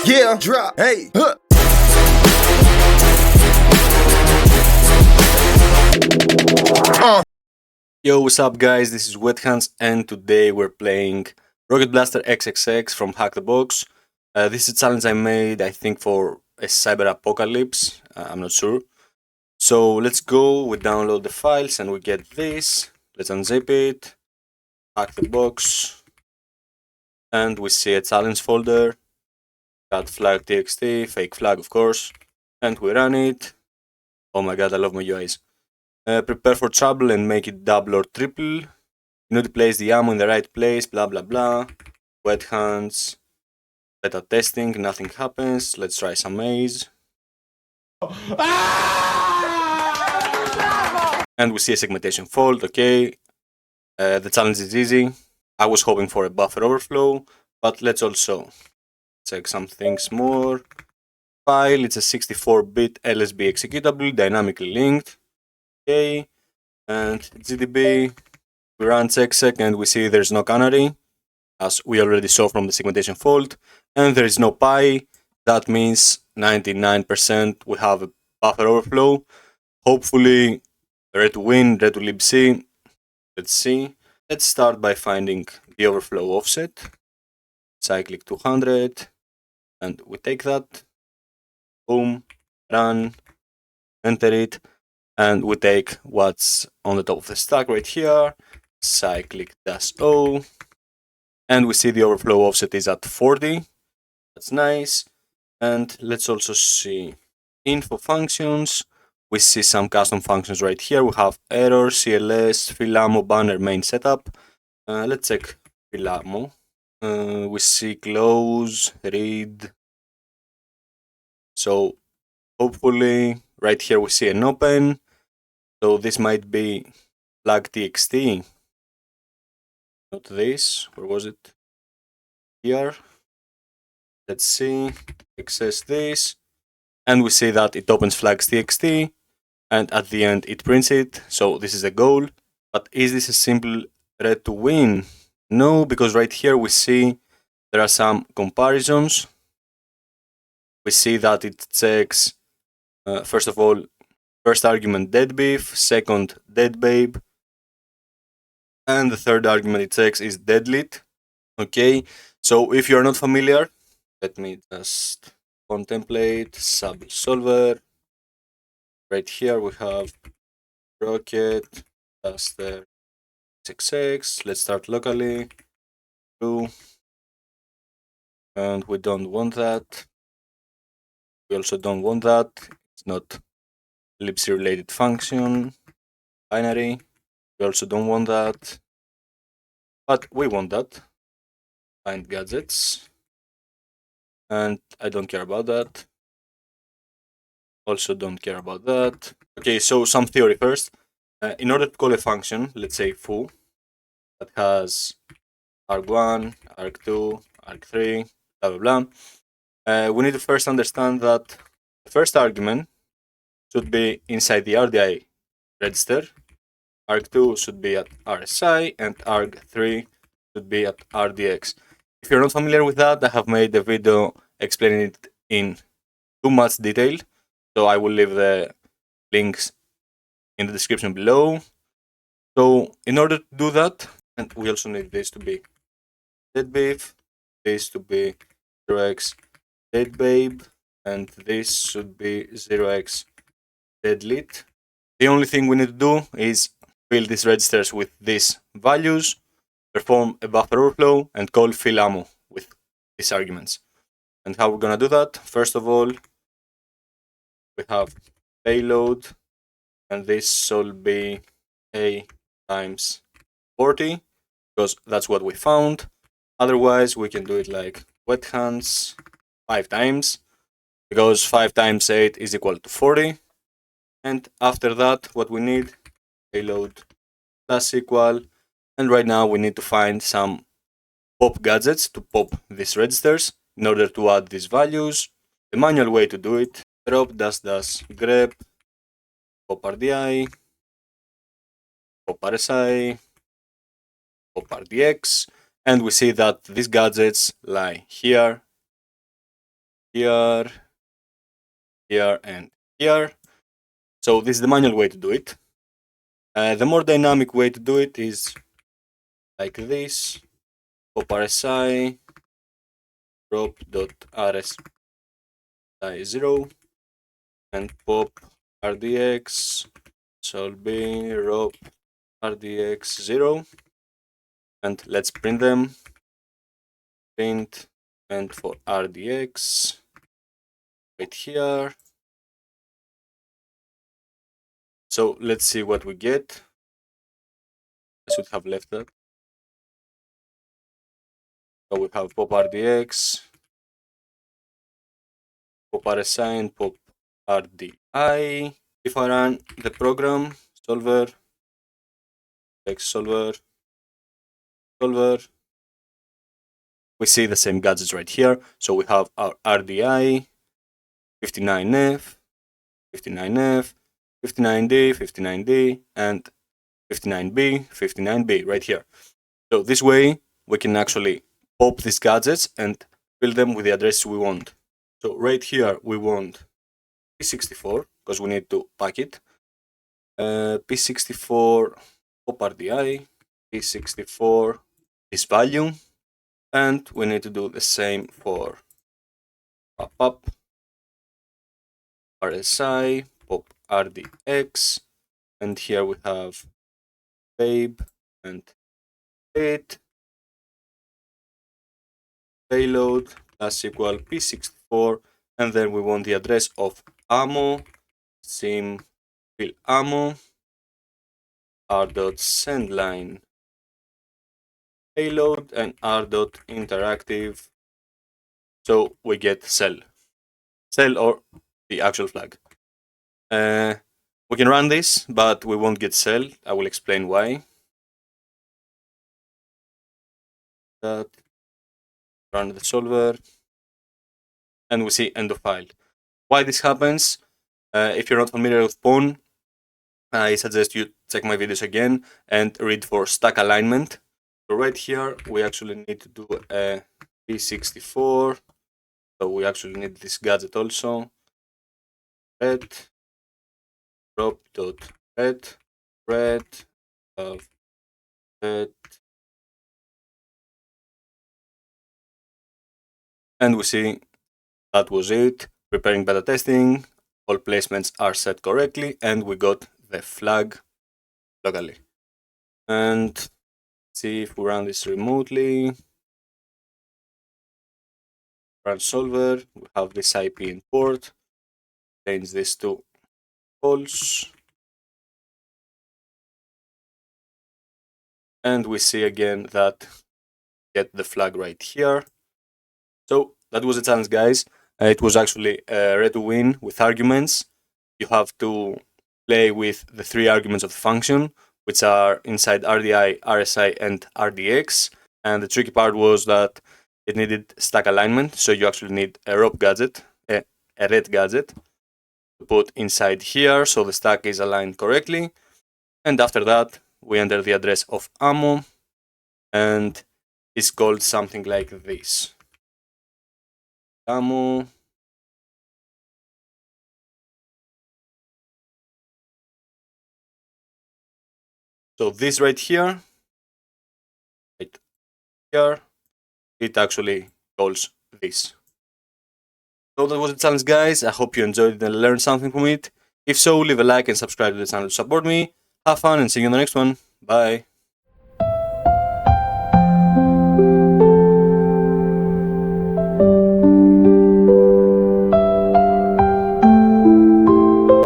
Yeah, drop, hey, huh. Yo, what's up guys, this is 𝗪𝗚𝗟𝗟𝗟 and today we're playing Rocket Blaster XXX from Hack the Box. This is a challenge I made, I think, for a 𝗪𝗟𝗟𝗟𝗟, I'm not sure. So let's go, we download the files and we get this. Let's unzip it, hack the box, and we see a challenge folder, got flag.txt, fake flag of course, and we run it. Oh my god, I love my UIs. Prepare for trouble and make it double or triple. You need to place the ammo in the right place, blah blah blah. Wet hands, beta testing, nothing happens. Let's try some maze. And we see a segmentation fault, okay. The challenge is easy. I was hoping for a buffer overflow, but let's also check some things more. File, it's a 64-bit LSB executable, dynamically linked. Okay, and GDB, we run check and we see there's no canary, as we already saw from the segmentation fault, and there is no pi. That means 99% we have a buffer overflow. Hopefully ret2win, ret2libc. Let's see. Let's start by finding the overflow offset. Cyclic 200, and we take that. Boom, run, enter it, and we take what's on the top of the stack right here. Cyclic -o, and we see the overflow offset is at 40. That's nice. And let's also see info functions. We see some custom functions right here. We have error, CLS, 𝗙𝗪𝗟𝗟𝗪 banner main setup. Let's check 𝗙𝗪𝗟𝗟𝗪. We see close, read. So hopefully right here we see an open. So this might be flag.txt. Not this. Where was it? Here. Let's see. Access this. And we see that it opens flags.txt. And at the end it prints it. So this is the goal. But is this a simple ret2win? No, because right here we see there are some comparisons. We see that it checks, first of all, first argument dead beef, second dead babe, and the third argument it checks is deadlit. Okay, so if you're not familiar, let me just contemplate sub solver. Right here we have Rocket Blaster XXX. Let's start locally. And we don't want that. We also don't want that. It's not libc related function binary. We also don't want that. But we want that. Find gadgets. And I don't care about that. Also don't care about that. Okay, so some theory first. In order to call a function, let's say foo, that has arg1, arg2, arg3, blah blah blah, we need to first understand that the first argument should be inside the RDI register, arg2 should be at RSI, and arg3 should be at RDX. If you're not familiar with that, I have made a video explaining it in too much detail, so I will leave the links in the description below. So in order to do that, and we also need this to be dead beef, this to be 0x dead babe, and this should be 0x deadlit. The only thing we need to do is fill these registers with these values, perform a buffer overflow, and call 𝗙𝗪𝗟𝗟𝗪 with these arguments. And how we're gonna do that? First of all, we have payload, and this should be a times 40, because that's what we found. Otherwise, we can do it like wet hands 5 times, because 5 times 8 is equal to 40. And after that, what we need, payload plus equal, and right now we need to find some pop gadgets to pop these registers in order to add these values. The manual way to do it, drop -- grep pop RDI, pop RSI, pop RDX, and we see that these gadgets lie here here, here, and here. So this is the manual way to do it. The more dynamic way to do it is like this: pop RSI, drop.rs0, and pop rdx 𝗪𝗟𝗟𝗪 rope rdx0, and let's print them. Print, and for rdx right here. So let's see what we get. I should have left that. So we have pop rdx, pop RSI, and pop RDI. If I run the program solver, solver, we see the same gadgets right here. So we have our RDI, 59F, 59F, 59D, 59D, and 59B, 59B right here. So this way we can actually pop these gadgets and fill them with the address we want. So right here we want P64 because we need to pack it. P64 pop RDI, P64 this value, and we need to do the same for pop RSI, pop RDX, and here we have babe and it payload plus equal P64, and then we want the address of ammo, sim fill ammo, r.sendLine payload, and r.interactive. So we get 𝗪𝗟𝗟 or the actual flag. We can run this, but we won't get 𝗪𝗟. I will explain why. Run the solver, and we see end of file. Why this happens? If you're not familiar with Pawn, I suggest you check my videos again and read for stack alignment. So right here, we actually need to do a P64. So we actually need this gadget also. Ret drop.ret ret of ret, and we see that was it. Preparing beta testing, all placements are set correctly, and we got the flag locally. And see if we run this remotely. Run solver, we have this IP in port, change this to false, and we see again that get the flag right here. So that was a challenge, guys. It was actually a ret2win with arguments. You have to play with the three arguments of the function, which are inside RDI, RSI, and RDX. And the tricky part was that it needed stack alignment, so you actually need a rope gadget, a ret gadget, to put inside here so the stack is aligned correctly. And after that, we enter the address of ammo, and it's called something like this. Ammo. So this right here, it actually calls this. So that was the challenge, guys. I hope you enjoyed it and learned something from it. If so, leave a like and subscribe to the channel to support me. Have fun and see you in the next one. Bye.